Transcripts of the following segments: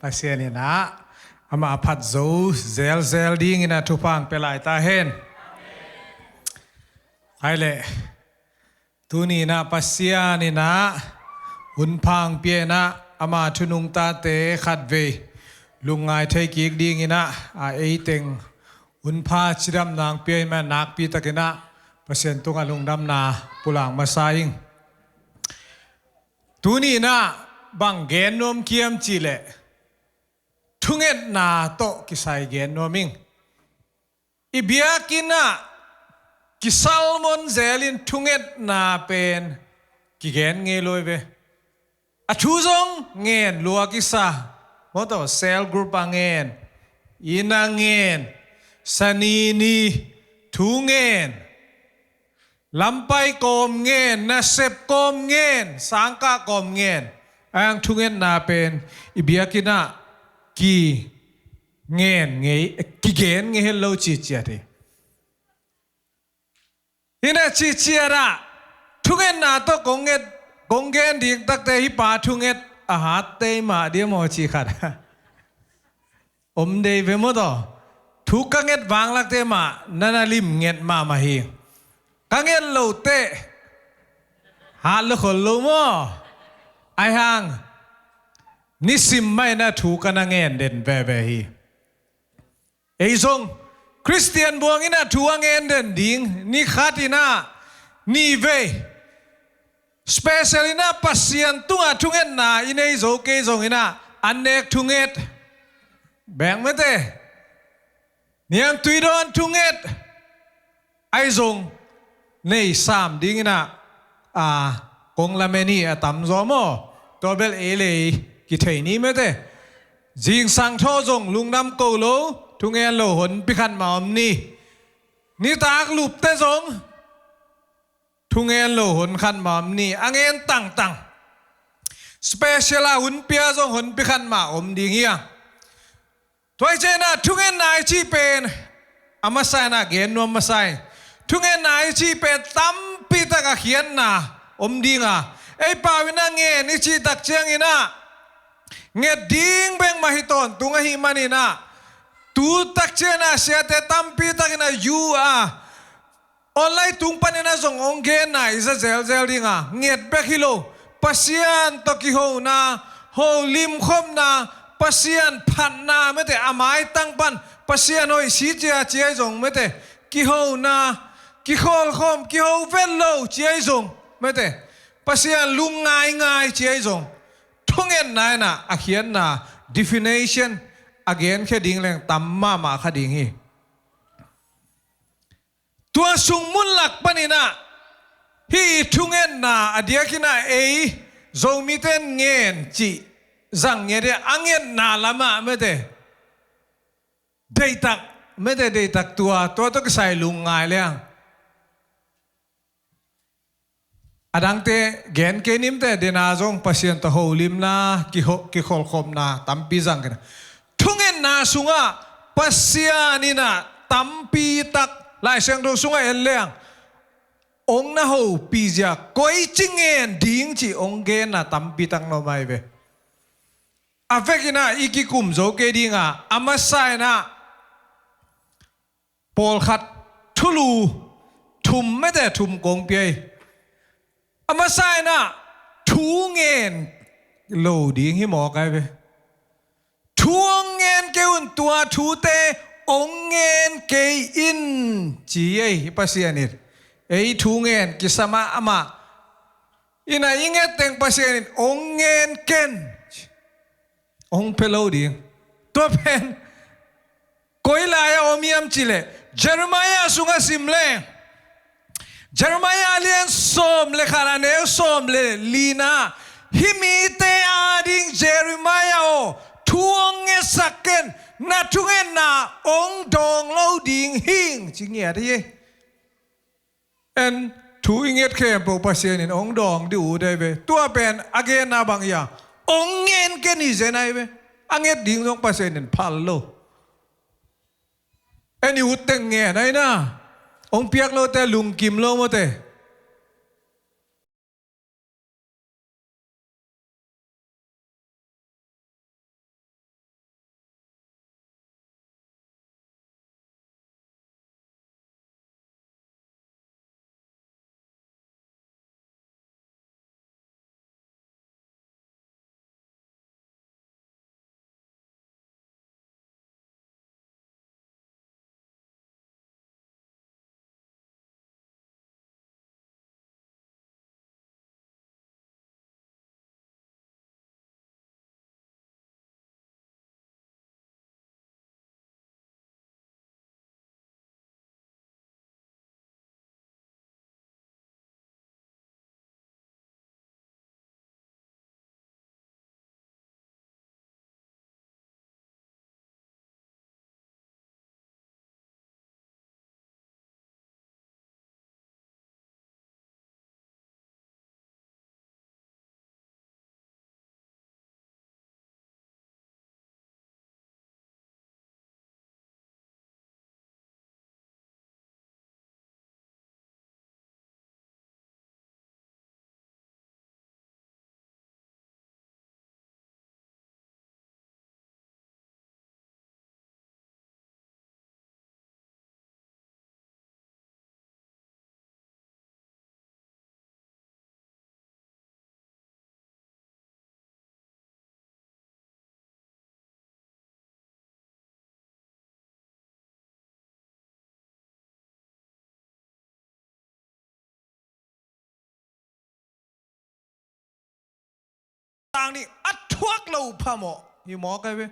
pasien ina ama aphat zo zel ding ina thupang pelai ta hen haile tuni na pasian ina unphang pie na ama thunung ta te khatve lungai thei ki ding ina a eiteng unpha chiram nang pie ma nak pi takina pasien tunga lungdam na pulang masaing tuni na bang gen nom kiam chile thunget na to kisai gen noming ibiakina kisalmon zelin thunget na pen ki gen nge loive athuzong ngen lua kisa moto cell group angen inangen sanini thungen lampai kom ngen nasep kom ngen sangka kom ngen ang thungen na pen ibiakina ki ngen nge ki gen nge hello chi chiate ina chi chiara thungen na to kongen dik takte hi pa thunget a hat te ma dia mo chi khat om de ve mo to thu kanget wang lak te ma nana lim nget ma hi kanget lo te ha lo khol lo mo ai hang nisim mai na thu kana ngen den ve hi ei song Christian buang ina thu ngen den ding ni khatina ni ve special ina pasien tunga thungen na inei zo ke zong ina anek thunget beng mete niang tuidon thunget ai zong nei sam ding ina a kong lameni atam zo mo tobel ele ki thei ni mete jing sang tho zong lungnam ko lo thungen lo hon pikhan ma om ni tak lup te zong thungen lo hon khan mam ni angen tang special a hun pia zong hon pikhan ma om ding hiya toy chena thungen nai chi pen amasai na gen no masai thungen nai chi pe tam pi ta ka khian na om dinga ei pawina nge ni chi tak cheng ina nge ding beng mahiton tunga hi manina tu tak chena sia te tam pi ta ina you a online tung panina zong onggen na isa zel dinga nget bekilo pasian to ki ho na ho lim khom na pasian phan na mete amai tang pan pasian hoi si chia zong mete ki ho na ki khol khom ki ho velo chia zong mete pasian lung ngai chia zong thungen nai na akhian na definition again khading leng tamma ma khading hi tua sung mulak panina hi thungen na adiakina ei zomiten ngen chi zang ngere angen na lama mete deitak tua to sai lungai leang adang te gen ke nim te dena zong pasien to holim na ki khol khom na tampi zang kana thungen na sunga pasianina tampi tak lai sang do sunga en leang ong na ho pizia koi chingen ding chi ong gen na tampi tang no mai ve avekina ikikum zo ke dinga amasai na pol khat thulu thum mete thum kong pi amasai na thu ngen lo ding hi mo kai ve thuang ngen ke un tua thu te ongen ke in chi ei pasianit ei thungen kisama ama ina inget teng pasianit ongen ken ong pelo di to pen koila ya omiam chile Jeremiah sunga simle Jeremiah alien som le kharane som le lina himite ading Jeremiah o thuang saken na thungen na ong dong lo ding hing chingya thi en thu inget khe po pasien in ong dong di u dai ve tua pen again na bang ya ong ngen ke ni zenai ve anget ding long pasien in phal lo eni uteng nge nai na ong piak lo te lung kim lo mo te ต่างนี่อัดทวกเราพะหมอฮิหมอกันเว้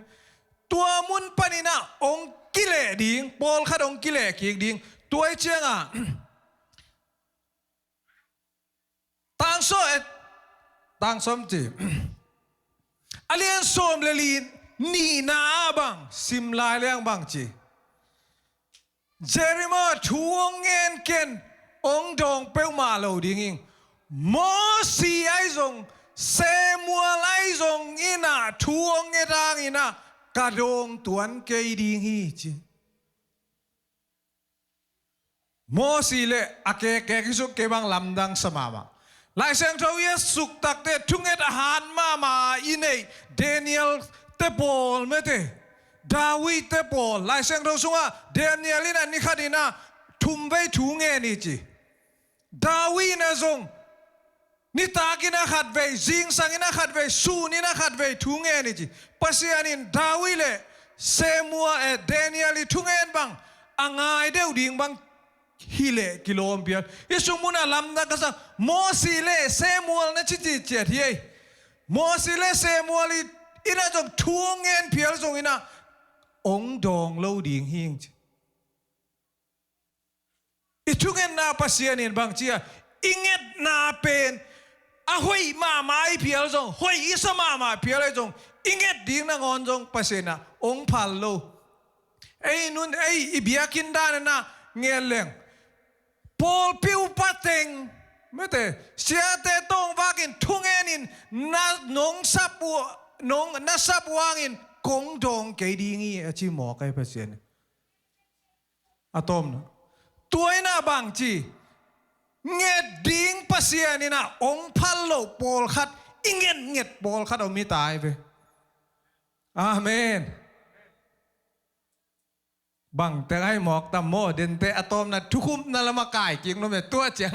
ตัวมุนปนินะองกิเลดิ่งปอลขัดองกิเลกีกดิ่งตัวเจียงอ่ะต่างโซ่ต่างสมจีอเลียนสมเลลีนีนาบังซิมลายเลี้ยงบังจีเจริมาทวงเงินเกนองดองเปลมาเหลาดิ่งมอสีไอซงเซมัวไอซงอินะทวงเงินดังอินะกระดงตวนเกยดิ่งฮีจีมอสีเลอเกเกกิสุเกบังลำดังสมามาหลายเสียงเทวีสุกตักเตทุงเอ็ดอาหารมาอินเอเดนิเอลเตปอลเมเตดาวิดเตปอลหลายเสียงเราสุงว่าเดนิเอลินะนิคาดินะทุ่มไปทุงเงินนี่จีดาวิดนะซงนิตากินะขัดไปจิงสังกินะขัดไปสูนินะขัดไปทุงเงินนี่จีปัสยานินดาวิดเลเซมัวเดนิเอลิทุงเงินบังอ่างไอเดียวดิ่งบังฮิเลกิโลเปียยิสุมุนาลำนักษัตริย์โมสิเลเซมัวนั่นจิตเจียที่โมสิเลเซมัวลีอินะจงทวงเงินเพียรจงอินะองดองเล่าดิ่งหิงอิทุงเงินนาปัสยานินบางเจียอิงเงินนาเป็นอาหอยมาไม้เพียรจงหอยอิสมาเพียรจงอิงเงินดิ่งนางอนจงปัสยานะองพัลโลไอ้นุ่นไอ้อิบิอากินดานนะเงี้ยเลี้ยงพอลพิวปัตเองไม่แต่เสียแต่ต้องว่ากินทุ่งเงินินน่านงสับวัวนงน่าสับวางินคงดองเกยดีงี้อาชีหมอไก่เปอร์เซ็นต์อะตอมนะตัวน่ะบางจีเงียดดิ้งเปอร์เซ็นต์นี่นะองพัลโลปอลขัดอิงเงียดปอลขัดเอาไม่ตายไปอาเมนบังแต่ให้หมอกตำโมเดินแต่อะตอมนะทุกุมนั่นละมากายจริงน้องเนี่ยตัวเจียง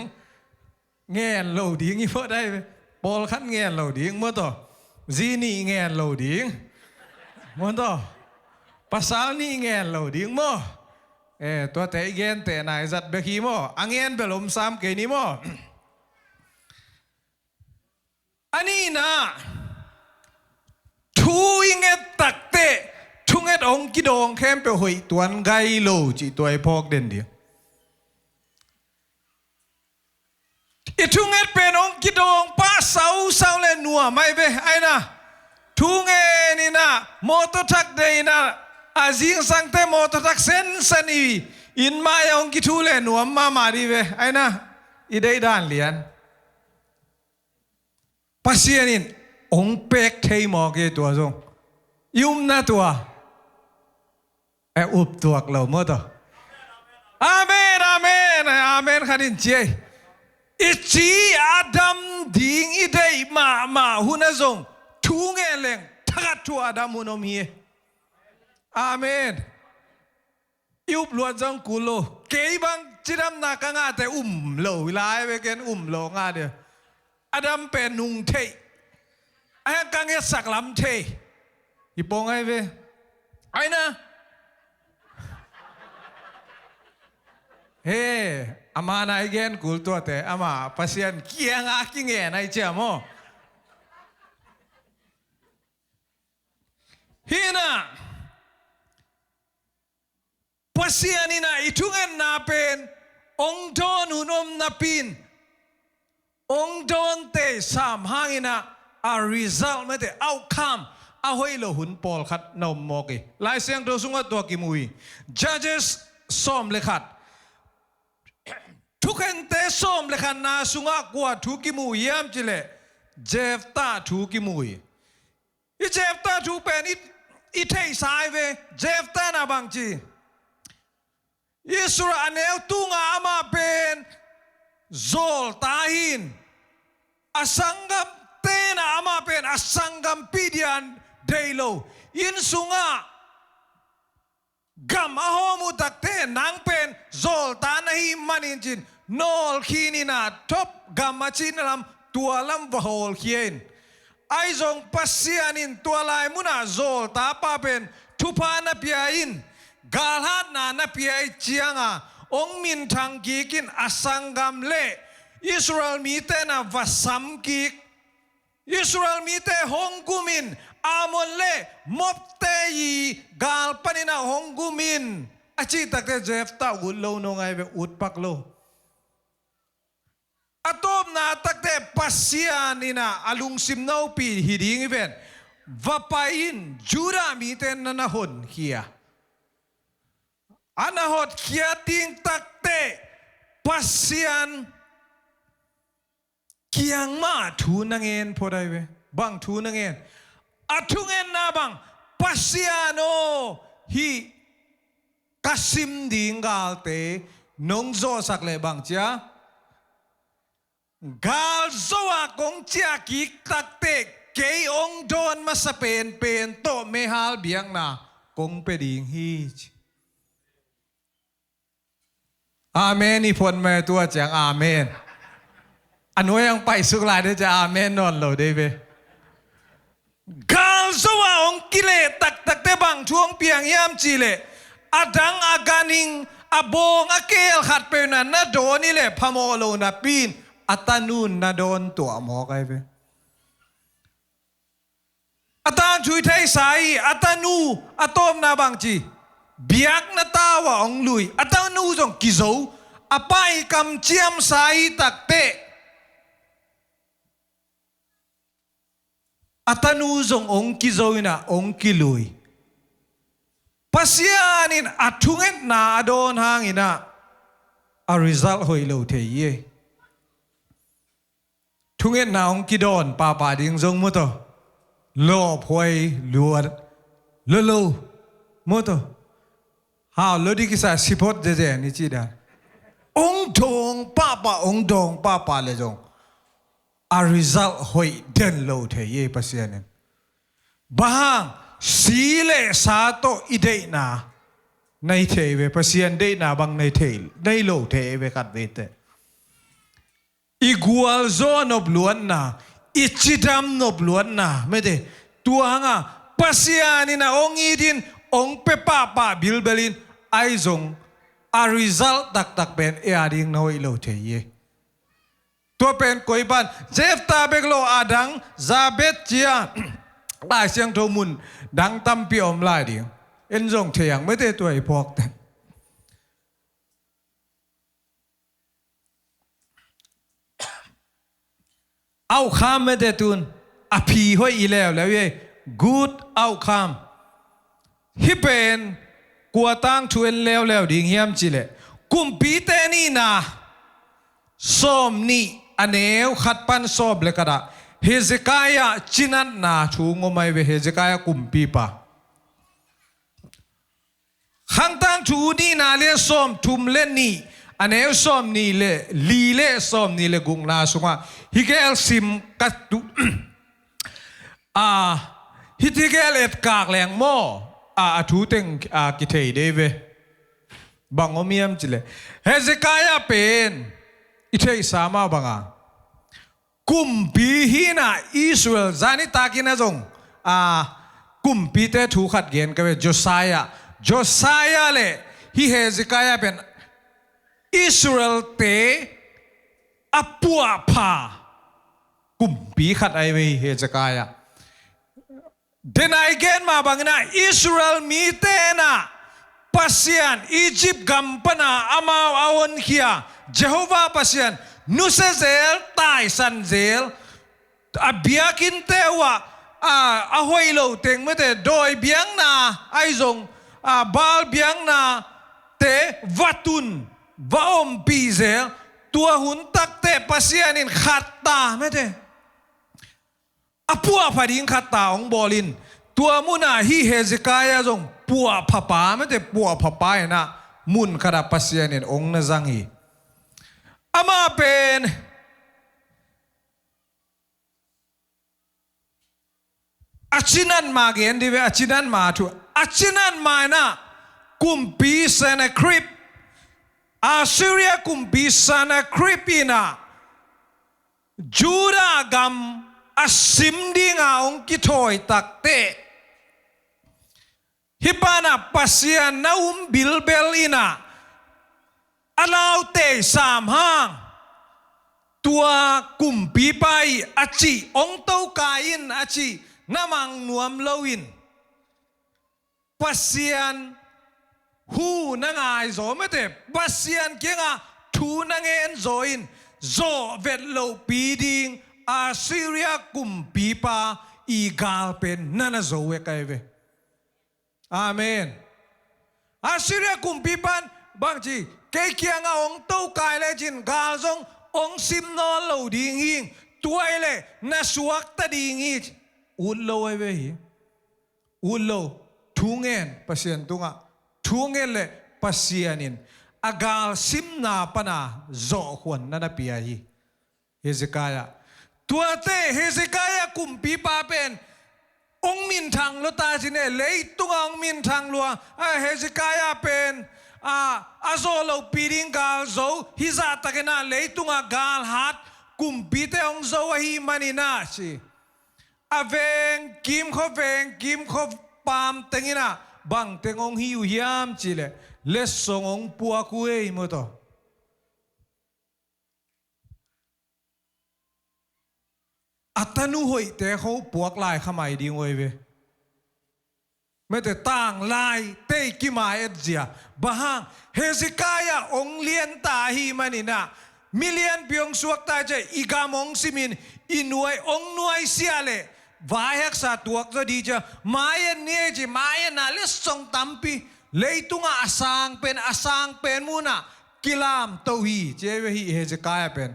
เงี้ยเหล่าดิ้งยี่พอได้ไหมปอลขัดเงี้ยเหล่าดิ้งเมื่อต่อจีนี่เงี้ยเหล่าดิ้งเมื่อต่อภาษานี่เงี้ยเหล่าดิ้งเมื่อตัวแต่เงี้ยแต่นายจัดเบคีมั่วอังเงี้ยเปลมซ้ำเกนี่มั่วอันนี้นะทูอิงเงตักเตทุงเอ็ดองกิดองเข้มไปหอยตัวนไกโลจีตัวไอ้พอกเด่นเดียวอีทุงเอ็ดเป็นองกิดองป้าเสาเลนัวไม่เว้ไอ้นะทุงเอ็ดนี่นะมอเตอร์ทักเดย์นะอาจิงสังเตมอเตอร์ทักเซนสันีอินมาองกิทูเลนัวมาดีเว้ไอ้นะอีได้ด้านเลียนปัสยานินองเป็กเทย์มอเกตัวจงยุมนะตัวอุบตัวเราเมื่อต่ออาเมนอาเมนอาเมนขัดินเจอิจีอาดัมดิ่งอีเดย์มาหุ่นจงทุ่งเอเลงทักตัวอาดัมมุนอมีอาเมนยุบลวดจังกุโลเกย์บังจิดัมนักงาแต่โลวิลายเวกันโลงาเดียอาดัมเป็นนุงเทไอ้กังเอสักลำเทอีปองไอ้เวไอ้นะเฮ้อามาไนเกนกุลตัวเตะอามาพัศยันเกียงอาคิงเงินไอ้เจ้าโมฮีน่ะพัศยันนี่นะอิทุงเงินนาเป็นองค์โดนหุนอมนาปินองค์โดนเตะสามหางินะอาริซัลไม่เตะเอาคำเอาให้เราหุ่นปอลขัดนมโมกีหลายเสียงตัวสุงว่าตัวกิมุย judges ซ้อมเลยขัดทุกคนเตะซ้อมเลยขัดนาสุงว่ากัวทุกิมุยยามจิเลเจฟตาทุกิมุยอีเจฟตาทุเป็นอีเทย์สายเวเจฟตานาบางจีอิสราเอลตุงอามาเป็นโซลตาหินอสังกัมเตนะอามาเป็นอสังกัมปิดิอันเดโลอินสุงากัมอาโฮมุตักเตนังเป็นโซลตานะหิมันอินจินโนลคีนินาท็อปกัมมาจินลำตัวลำวะโฮลเคียนไอซงปัสยานินตัวลายมุนาโซลตาปาเป็นทุพานาเปียอินกาลฮัดนาเปียเจียงาองมินทังกีกินอสังกัมเลอิสราเอลมีเตนะวัสัมกิก Israel mi te honggumin amon le mopte yi gal panina honggumin achi takte Jefta ullo no ngai be utpak lo atom na takte pasian ina alung simnau pi hiding event vapain jura mi te nanahon kia anahot kia ting takte pasian kiang ma thu nangen podai be bang thu nangen athungen na bang pasiano hi kasim dingal te nong zo sak le bang chia gal zoa kong chia ki takte ke ong don masapen pen to mehal biang na kong peding hi amen ni phon me tua chang amenอันนู้ยังไปสุกลายได้จะอาเมนนอนเราได้เว้กาลสว่าองกิเลตักเตบังช่วงเปียงยามจีเลอดังอากานิงอบงอเกลขัดไปนั่นนะโดนี่แหละพมโลนะปีนอัตานูนนะโดนตัวหมอไกเว้อัตาช่วยไทยสายอัตานูอัตอมนาบางจีเบียกนาตาวะองลุยอัตานูจงกิโซอไปกำเจียมสายตักเตatanu zong ong kizoina ong kilui pasianin athunget na adon hangina a result hoilo theiye thunget na ong kidon pa ding zong mo to lo phoi luat lo mo to ha lo di kisa sipot je ni chi da ong dong pa le zong a result hoi den lo the ye pasianen bahang sile sato idei na nai theve pasian dei na bang nai thel nai lo theve kat vete igual zone of luan na ichidam no luan na mede tuanga pasiani na ong idin ong pe pa bilbelin aizong a result tak ben e ading noi lo the yeตัวเป็นกอยบันเจฟตาเบกโลอาดังซาเบตเจียได้เสียงโทมุนดังตั้มปีอมลายดิเอ็นจงเทียงไม่ได้ตัวไอ้พวกแต่เอาคำไม่ได้ตุนอภิห้อยอีแล้วเย่ good outcome ฮิเป็นกัวตั้งชวนแล้วดิ่งเฮียมจิเลกุมปีเตนี่นะส้มนี่อันเอวขัดปันสอบเลยกระดาเฮเซกายะจินันนาชูงอไม่เวเฮเซกายะกุมปีปะขังตั้งชูนี่นาเล่ส้มทุมเล่นนี่อันเอวส้มนี่เล่ลีเล่ส้มนี่เล่กุงนาสุงะฮิเกลซิมกัดตุฮิติเกลเอ็ดกากแหลงโมทูเต็งกิเทยเดเวบังอมียมจิเลเฮเซกายะเป็นอิเทยสามาบังกุมปีฮีน่ะอิสราเอลจานิตากินนะจงกุมปีเตถูกขัดเกณฑ์กับโจไซยาเลยฮิเฮซิกายาเป็นอิสราเอลเตอปัวพากุมปีขัดไอเวเฮซิกายาเดนไอเกนมาบังนะอิสราเอลมีเตนะpasian Egypt gampana amaw awon kia Jehovah pasian nusezel tai sanzel abiakin tewa ahoy lo teng mete doi biang na aizong bal biang na te vatun vaom pizel tua huntak te pasianin khatta mete apua pading khatta ong bolin tua muna hi Hezekiah jong pua papa mete pua papa na mun kada pasianin ong na zangi ama pen achinan magen diwe achinan ma tu achinan ma na kumpi Sennacherib Assyria kumpi Sennacheribina Judah gam asimdinga ong kitoy takte hipana pasian na bilbel ina alaw te samhang ตัวกุมปีไปอาจิองเต้ากายินอาจิน้ำมังนวมเลวินปัสยานหูนังไอโซไม่เตปัสยานเกียงทูนังเอ็นโซอินโซเวทโลปีดิงอาซีเรียกุมปีปาอีกาลเป็นนั่นโซเวกไอเวอาเมนอาซีเรียกุมปีปันบางทีเกียงองเต้ากายเลจินกาลซงองซิมนอลโลดิงหิงตัวเอเลนัสวักตดิงหิอุลโลเอเวหิอุลโลทุงเงินปัสยันตุงะทุงเงินเลปัสยันินอากาซิมนาปนาโจขวนนั่นปียฮีเฮเซกายะตัวเตเฮเซกายะกุมปีปาเป็นองมินทางลตาจินเอเลยตุงองมินทางลัวเฮเซกายะเป็นอาโซโลปีดิงกาลโซฮิซาตะเกนาเลยตุงกาลฮัดกุมปีเตองโซวะฮีมานินาชีอเวงกิมขปามเตงินะบังเตงองฮิวฮิยามจิเลเลสซงองปัวคุเอมโตอัตนุหอยเตเขาปวกลายขมายดิงไว้เวไม่แต่ต่างลายเตกิมาเอเจียบางเฮซิกายะองเลียนตาฮีมันนี่นะมิเลียนเปียงสวกตาเจอีกามองซิมินอินวยองนวยเสียเลวายฮักษาตัวก็ดีจ้ะมาเย็นเนี่ยจีมาเย็นน่ะเลสซงตัมปีเลยตุงอาสังเป็นมูนะกิลามตัวฮีเจเวฮีเฮซิกายะเป็น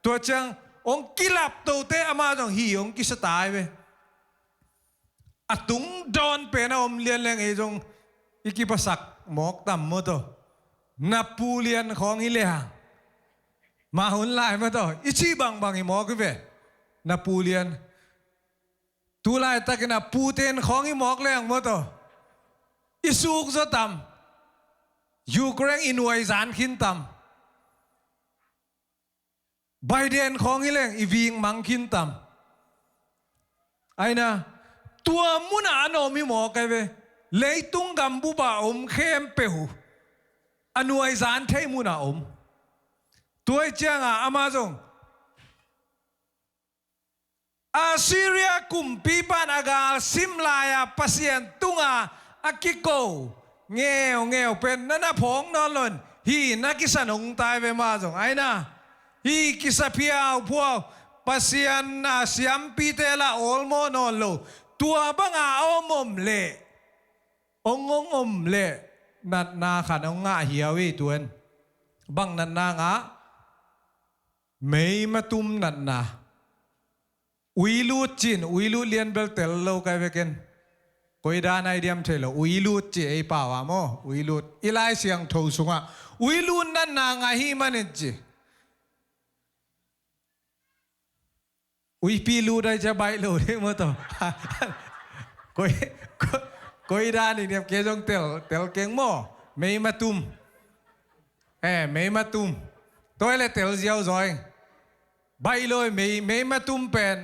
ตัวจังองกิลับตัวเตอามาจงฮีองกิสตายเวอตุงดอนเป็นอมเลียนแรงเอจงอีกิปัสักหมอกต่ำมั้งตัวนับปูเลียนของฮิเลหะมาหุ่นลายมั้งตัวอิชิบังอีหมอกเวนับปูเลียนตูลายตะกินับปูเตนของฮิหมอกแรงมั้งตัวอิสุกจะต่ำยูเครนอินวยสารขินต่ำไบเดนของฮิแรงอีวิงมังขินต่ำไอ้นะตัวมุนานอมิหมอกันเวเลยตุงกัมบุบะอมเข้มเปหูอนุไอสารเทมุนาอมตัวเจ้าอามาซงอาซีเรียกุมปีปานอากาซิมลายปัสยันตุงอากิโกเงียวเป็นนั่นนะพงนอนหล่นฮีนักกิสันองตายไปมาซงไอ้นะฮีกิสเพียวพวกปัสยันเสียมปีเตละโอลโมนอนโลตัวบังอาอมเละองเละนัดนาขันองเหียวิตัวนบังนัดนางไม่มาตุมนัดนาอุยลูจินอุยลูเลียนเบลเตลโลกายเวกันคอยดานไอเดียมเทลอุยลูจิไอป่าวโมอุยลูอีไลเสียงทูสุงอุยลูนัดนางฮิมันจิอุยปีลูได้จะใบลูได้มั้งตัวคอยด้านนี่เนี่ยเกจงเตลเก่งโม่ไม่มาตุมไม่มาตุมตัวเล็กเตลเจียวจอยใบเลยไม่มาตุมเป็น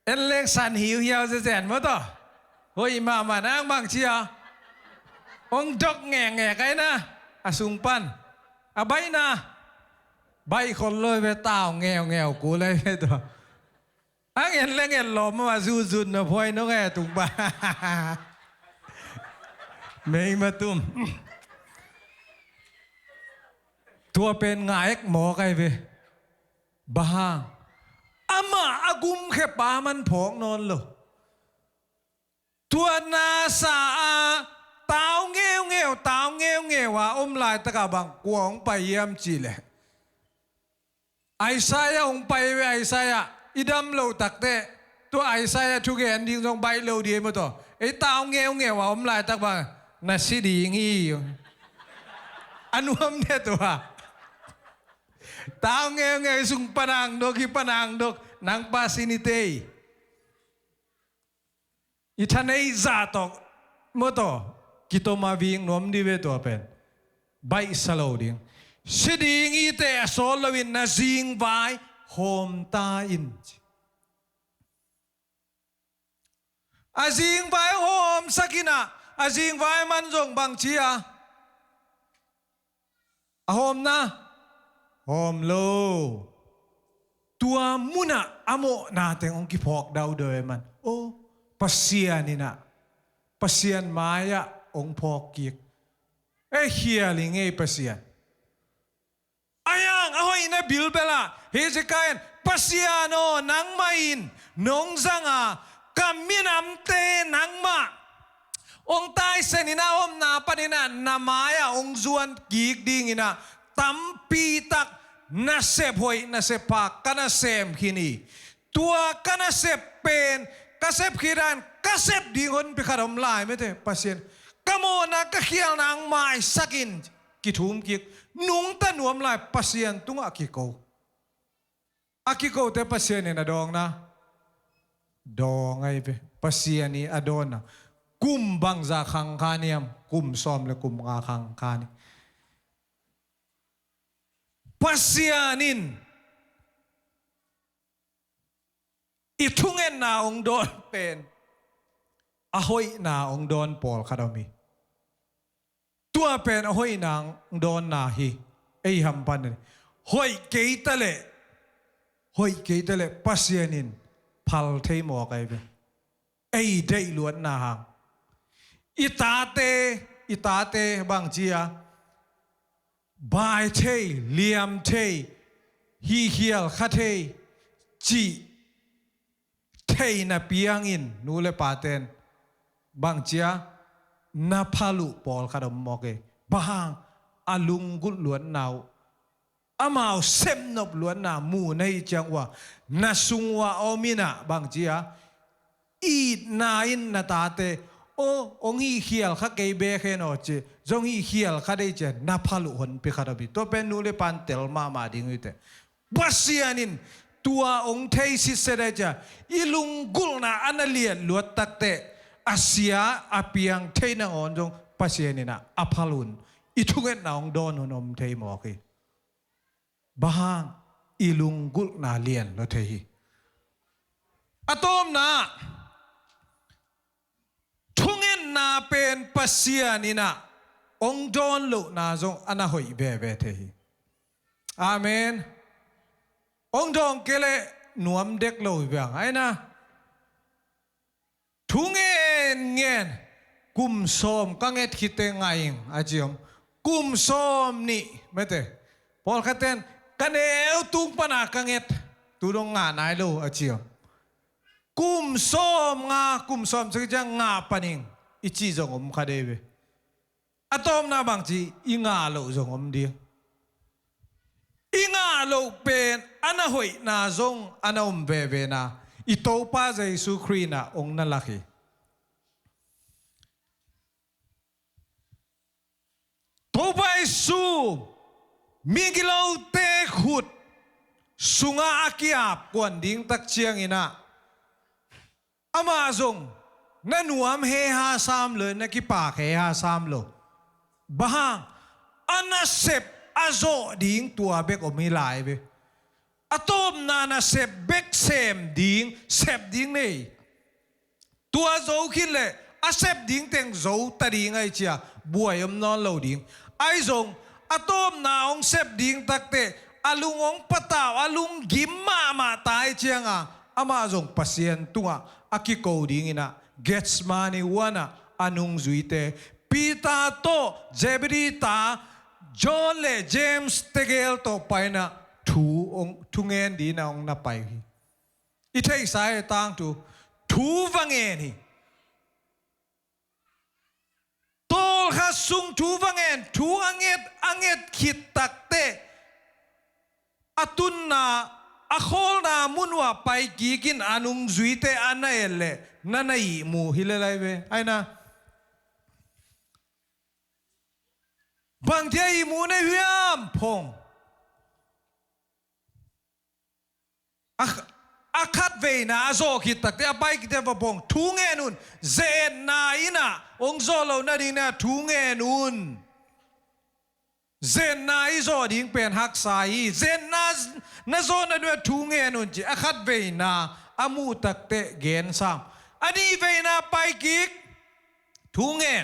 เอ็นเล็กสันหิวเหี่ยวจะแสนมั้งตัวเฮ้ยมานั่งบางเชียองจกแง่ไงนะอาสุงปันใบนะใบคนเลยไปเต่าแง่กูเลยไปตัวอังเห็นเล่งเห็นหลอมมาซูนนะพอยน้องแอตุงบ้าไม่มาตุ้มตัวเป็นไงหมอไก่เวบ้าอามาอากุมแค่ปามันผองนอนโลตัวนาซาตาวเงี้ยวว่าอมลายตะกาบังกวงไปเยี่ยมจีเลยไอซายองไปเวไอซายอีดำโลตักเตะตัวไอซายทุกอย่างดิ้งตรงใบโลดีมาตัวไอตาวเงี้ยวว่าอมลายตะกาบังน่าสิดีงี้อันวมเนี่ยตัวตาวเงี้ยวสุงปนังดกนางปาสินิเตยอีท่านไอซาตกมาตัวกิโตมาวิ่งนวมดีเวตัวเป็นใบสโลดิ้งสิดีงี้เตะโซลวินน่าซิงไวโฮมตาอินอาซิงไวโฮมสักินะอาซิงไวมันจงบังเชียโฮมนะโฮมโล ตัวมุนะอโมนาเตงองกิพอกดาวเดยมันโอ้ปัสยานี่นะปัสยานมายะองพอกกิกเฮียลิงเอปัสยานอายังahoy na bilbela Hezekiah pasiano nang main nong zanga kaminamte nang ma ong tai senina om na panina namaya ong zuan gig ding ina tampi tak nasep hoy nasepak kanasem kini tua kanasep pen kasep kiran kasep dingon pikadom lai mete pasien kamo na kakhial nang mai sakin kitum kik nung tanuam lai pasien tunga akiko te pasien ni na dong na dong ai pe pasien ni adona kum bang za khang kaniam kum som le kum nga khang kani pasianin itungen na ong don pen ahoy na ong don pol kadami tua pen ahoy nang don na hi ei hampan hoy keitale pasianin phal thei mo kai be ei dei luan na hang itate bang chia bai thei liam thei hi hial kha thei chi thei na piang in nu le paten bang chia na phalu pol khadom moke bahang alungul luan nau amao sem nop luan na mu nei changwa na sungwa omina bang chia i na in na tate o ong hi hial kha ke be khe no che jong hi hial kha dei che na phalu hon pe khadabi to pen nu le pan tel ma ding ite basianin tua ong thei si sere cha ilungul na analian luat takte asia apiang thei na on jong pasianina aphalun ithungen na ong don honom thei mo ke bahang ilunggul na lian lo thei atom na thungen na pen pasianina ong don lo na jong anahoi be thei amen ong dong kele nuam dek lo biang ai na thungen ngen kum som kanget khite ngaing ajiom kum som ni mete pol khaten kaneu tung pana kanget tudong nga nai lo ajiom kum som sejang nga paning ichi jong om khadebe atom na bang chi inga lo jong om dia inga lo pen anahoi na zong anaum bebe na ito pa Jesu Krina ong nalaki Tobay su migilaw te khut sunga akiap kwan ding tak chiang ina amazong nanuam he ha sam le nakipa he ha sam lo bahang anasep azo ding tua bek omilai be atom na sep bek sem ding sep ding nei tua zo khile asep ding teng zo ta ding ai chia buayom non lo ding ai zong atom na ong sep ding takte alung ong pataw alung gimma ma tai chianga ama zong pasien tunga akiko ding ina gets money wana anung zuite pita to Zebedee ta John le James tegel to paina thu ong thungen di na ong na pai ithei sai tang tu thu wangen hi tol kha sung thu wangen thu anget khit takte atun na akhol na munwa pai gikin anung zuite anaele nanai mu hilelai be aina bang thei mu na hiam phong akhat ve na zo khit takte apai kite va bong thu nge nun zen na ina ong zo lo na ding na thu nge nun zen na i zo ding pen hak sai zen na zo na du thu nge nun ji akhat ve na amu takte gen sam ani ve na pai kik thu nge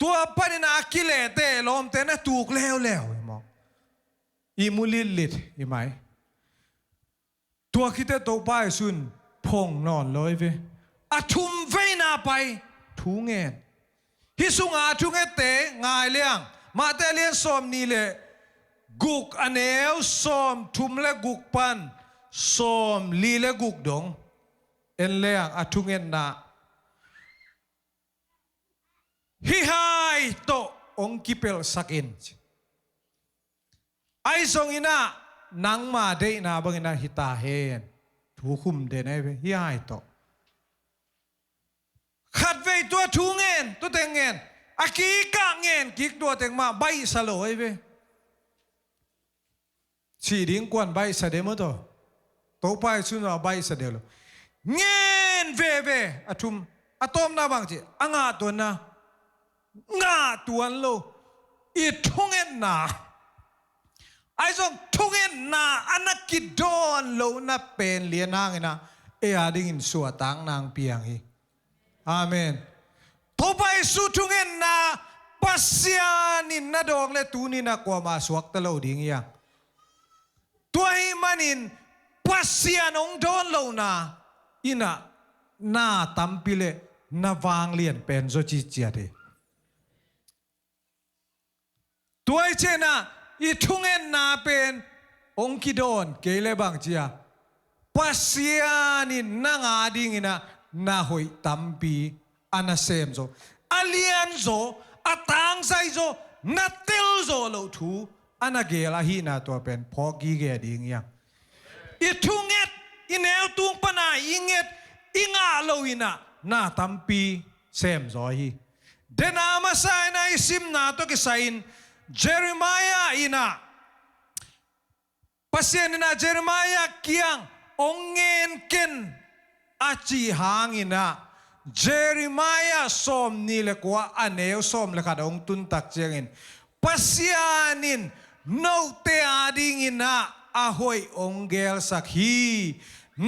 tua panina akile te lom te na tuk leo mo i mulilit i mai ตัวคิดแต่ตัวป้ายสุนพงนอนลอยเวอาทุมเวนาไปทูเงินฮิสุงอาทุงเอเตงายเลี้ยงมาแต่เลี้ยงสอมนี่เลยกุกอันเอวสอมทุมและกุกปันสอมลีและกุกดงเอ็นเลี้ยงอาทุงเงินนาฮิไฮโตองกิเปลสักอินไอซงอินะนังมาเดนาบังอินะฮิตาเฮนถูคุมเดนไอเวฮิไฮโตขัดเวตัวทูเงินตัวเต็งเงินอากีกะเงินกิกตัวเต็งมาใบสโลไอเวชีดิ้งกวนใบสเดมตัวโตไปสุนว่าใบสเดลเงินเวอาทุมอาตอมนาบังจีอ่างาตัวนะงาตัวโลอีทุ่งเงินนาไอ้ส่งทุ่งเงินนาอันนักกิดดอนโลนับเป็นเลียนางนะเออาดิ้งสัวตังนางเปียงฮีอาเมนทบไปสู่ทุ่งเงินนาปัสยานินนาดองและตูนินากว่ามาสวกตะโลดิ้งยังตัวให้มันินปัสยานองดอนโลนาอินะนาตัมปิเลนาวางเลียนเป็นโซจิเจียเดตัวไอ้เจน่ะอีทุ่งเงินนาเป็นองคิดอนเกลบังเจียปัสยานินนางอาดิ้งนะนาหอยตัมปีอานาเซมโซอาเลียนโซอาตังไซโซนาเตลโซโลทูอานาเกลาฮีนาตัวเป็นพอกีเกดิ้งยังอีทุ่งเงินอีแนวตุงปนาอีเงินอีงาโลอินะนาตัมปีเซมโซฮีเดนามาไซนาอิซิมนาตัวกิไซน์เจเรมายาอินะปัสยานินะเจเรมายาเกียงองเงินเกินอาจีหางอินะเจเรมายาสอมนี่เลกว่าอันเอวสอมเลกัดองตุนตักเจงินปัสยานินโนเตอาดิงินะอาหอยองเกลสักฮี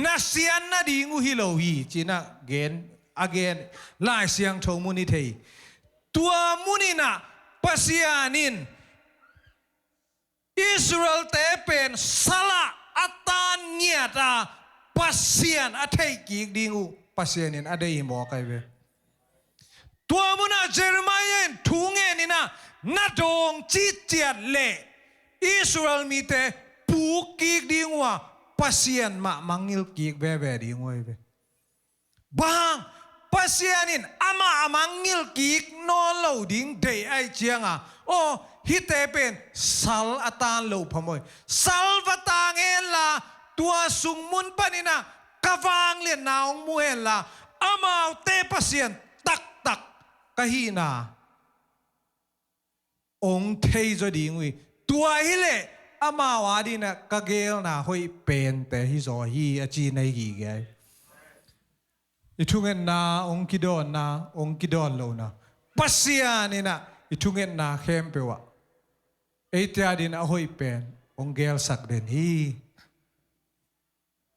นัสยันนาดิงูฮิโลฮีจีน่าเกนอาเกนลายเสียงทงมุนิเทยตัวมุนินะปัสยานินอิสราเอลเตเป็นสละอัตานเงียตาปัสยานอัตย์กิกดิงูปัสยานินอเดย์บอกไอเวตัวมุนาเจเรมายาทุงเงินนี่นะนาดงจิตเจียดเล่อิสราเอลมีแต่ปูกิกดิงูปัสยานมามังยิลกิกเบดิงูไอเวบางปัสยานินอามามังยิลกิกนอนเหลาดิ้งเดย์ไอเจียงอ่ะโอ้ฮิตเตเป็นสัลอัตานโลพมวยสัลวัตางเอลาตัวสุงมุนปนินะกะวางเลียนนาวมวยลาอามาเตปัสยานตักตักกะฮีนาองเทยจดีงุยตัวฮิเลอามาวาดีนะกะเกลนาหอยเป็นแต่ฮิโซฮีอจีในกีเกอิทุเงินนาองคิดอนนาองคิดอนโลนาปัสยานินะอิทุเงินนาเข้มเปวะเอตยาดินอหอยเป็นองเกลสักเดนฮี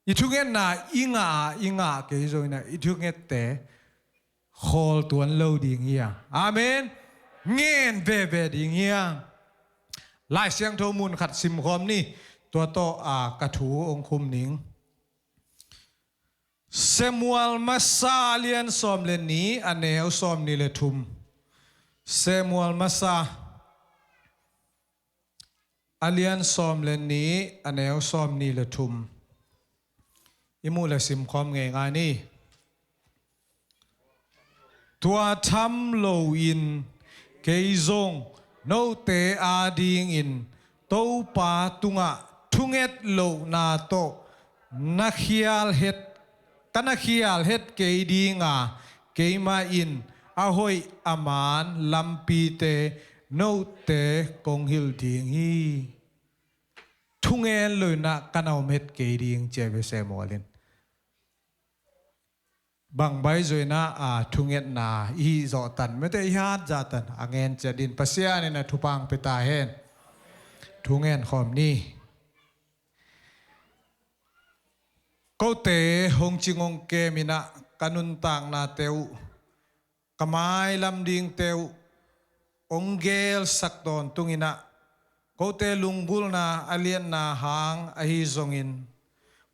อิทุเงินนาอิงาเกยโซนะอิทุเงินเตขอลตัวโลดิงเฮียอาเมนเงินเบดิงเฮียลายเสียงโทมุนขัดซิมคอมนี่ตัวโตกระถูองคุมหนิงเซมูเอลมาซาเลียนซอมเลนีอันเนลซอมนี่เลทุมเซมูเอลมาซาอเลียนซอมเลนีอันเนลซอมนี่เลทุมอิมูเลซิมคอมไงงานนี่ตัวทำโลอินเกยซงโนเตอาดิงอินโตปาตุงะทุงเอ็ดโลนาโตนักเขียลเฮ็ดกันนักเขียลเฮ็ดเกยดิงะเกยมาอินอาหอยอามานลัมปีเตโนเตกงฮิลดิงฮีทุงเอ็นเลยนะกันเอาเม็ดเกยดิงเจเวเซมอลินบางใบจอยนะทุงเอ็นนาอีจอตันไม่ได้ยาดจาตันอ่างเงินจะดินปัสยานี่นะทุปังไปตาเห็นทุงเอ็นขอมนี่ก็เตะหงจิงงเกมินะกันุนต่างนาเตวกมายลำดิงเตวองเกลสักตอนตุงินะก็เตะลุงบุลนาอเลียนนาหางอหิซงอิน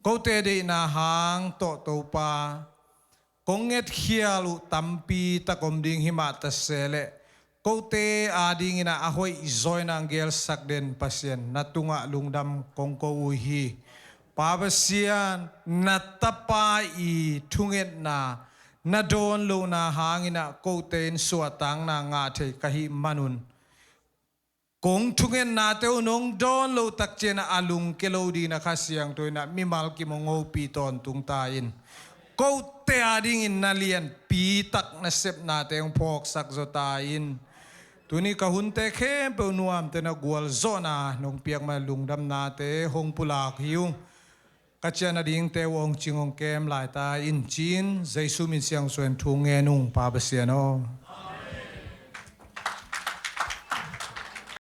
ko te de na hang to to pa konget khialu tampi takom ding hima ta sele ko te ading ina ahoy izoi na angel sakden pasien natunga lungdam kongko uhi pabasian natapa i thunget na nadon lo na hangina ko ten suatang na nga the kahi manun kung thungen na te unong don lo takche na alung kelo di na kasiang to na mimal ki mongo pi ton tung tain ko te ading in nalian pi tak na sep na te ang phok sak zo tain tuni kahunte khe pe nuam te na gwal zona nong piak ma lungdam na te hong pulak hiung kachia na ding te wong chingong kem lai ta in chin jaisu min siang suen thu nge nung pa basiano